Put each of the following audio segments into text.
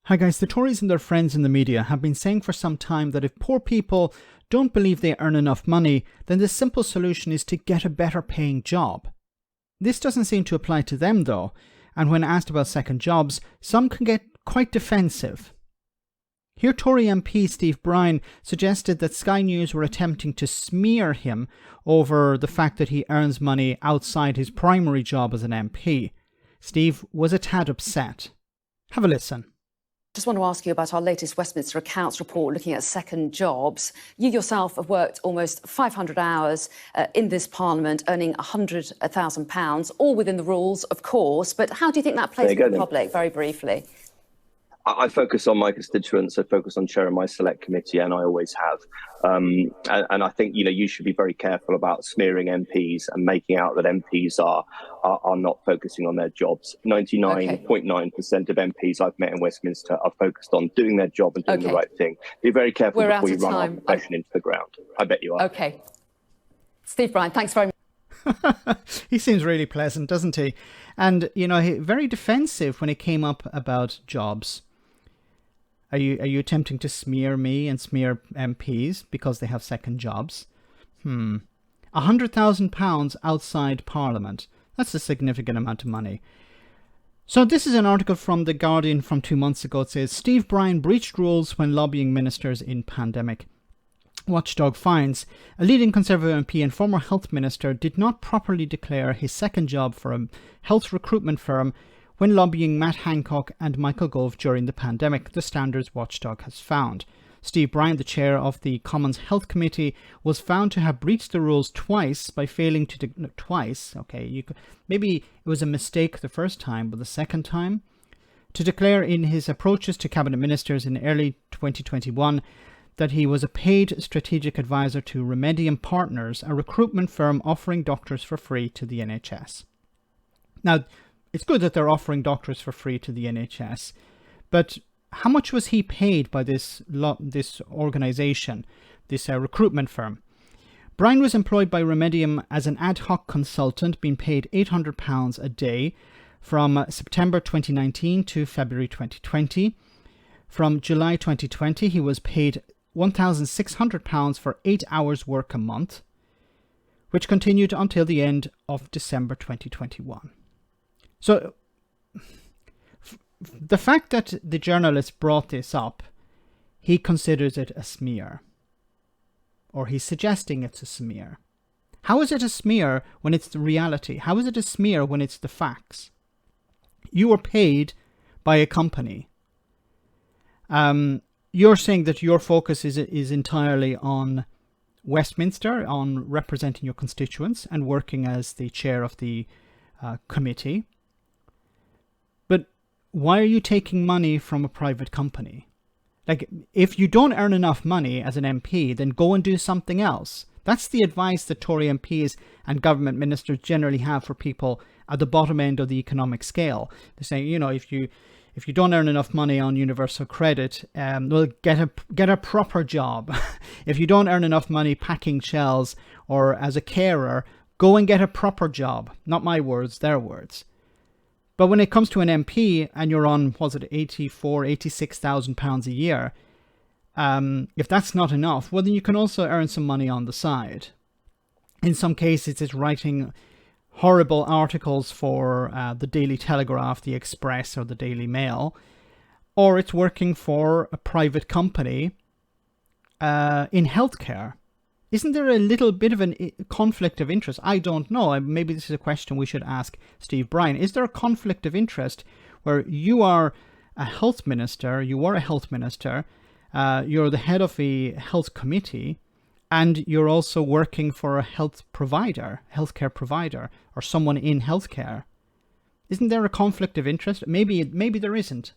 Hi guys, the Tories and their friends in the media have been saying for some time that if poor people don't believe they earn enough money, then the simple solution is to get a better paying job. This doesn't seem to apply to them though, and when asked about second jobs, some can get quite defensive. Here Tory MP Steve Brine suggested that Sky News were attempting to smear him over the fact that he earns money outside his primary job as an MP. Steve was a tad upset. Have a listen. Just want to ask you about our latest Westminster Accounts report looking at second jobs. You yourself have worked almost 500 hours in this Parliament, earning £100,000, all within the rules, of course. But how do you think that plays with the public, very briefly? I focus on my constituents. I focus on chairing my select committee, and I always have. And I think you should be very careful about smearing MPs and making out that MPs are not focusing on their jobs. 99.9% of MPs I've met in Westminster are focused on doing their job and doing the right thing. Be very careful before you run our profession into the ground. I bet you are. Okay. Steve Brine, thanks very much. He seems really pleasant, doesn't he? And, very defensive when it came up about jobs. Are you attempting to smear me and smear MPs because they have second jobs? £100,000 outside Parliament. That's a significant amount of money. So this is an article from The Guardian from 2 months ago. It says, Steve Brine breached rules when lobbying ministers in pandemic. Watchdog finds a leading Conservative MP and former health minister did not properly declare his second job for a health recruitment firm when lobbying Matt Hancock and Michael Gove during the pandemic, the Standards Watchdog has found. Steve Brine, the chair of the Commons Health Committee, was found to have breached the rules twice by failing to... maybe it was a mistake the first time, but the second time? To declare in his approaches to cabinet ministers in early 2021 that he was a paid strategic advisor to Remedium Partners, a recruitment firm offering doctors for free to the NHS. Now, it's good that they're offering doctors for free to the NHS, but how much was he paid by this organisation, this recruitment firm? Brine was employed by Remedium as an ad hoc consultant, being paid £800 a day from September 2019 to February 2020. From July 2020, he was paid £1,600 for 8 hours work a month, which continued until the end of December 2021. So, the fact that the journalist brought this up, he considers it a smear. Or he's suggesting it's a smear. How is it a smear when it's the reality? How is it a smear when it's the facts? You were paid by a company. You're saying that your focus is entirely on Westminster, on representing your constituents and working as the chair of the committee. But why are you taking money from a private company? Like, if you don't earn enough money as an MP, then go and do something else. That's the advice that Tory MPs and government ministers generally have for people at the bottom end of the economic scale. They're saying, if you don't earn enough money on universal credit, well, get a proper job. If you don't earn enough money packing shells or as a carer, go and get a proper job. Not my words, their words. But when it comes to an MP and you're on, £86,000 a year, if that's not enough, well, then you can also earn some money on the side. In some cases, it's writing horrible articles for the Daily Telegraph, the Express, or the Daily Mail, or it's working for a private company in healthcare. Isn't there a little bit of a conflict of interest? I don't know. Maybe this is a question we should ask Steve Brine. Is there a conflict of interest where you are a health minister, you're the head of a health committee, and you're also working for a healthcare provider, or someone in healthcare? Isn't there a conflict of interest? Maybe there isn't.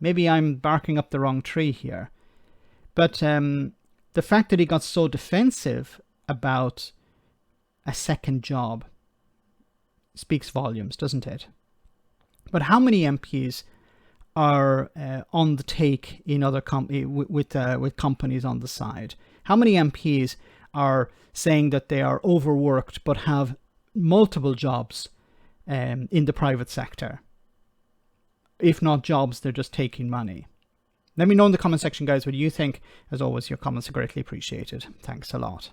Maybe I'm barking up the wrong tree here. But the fact that he got so defensive about a second job speaks volumes, doesn't it? But how many MPs are on the take in other with companies on the side? How many MPs are saying that they are overworked but have multiple jobs in the private sector? If not jobs, they're just taking money. Let me know in the comment section, guys, what you think. As always, your comments are greatly appreciated. Thanks a lot.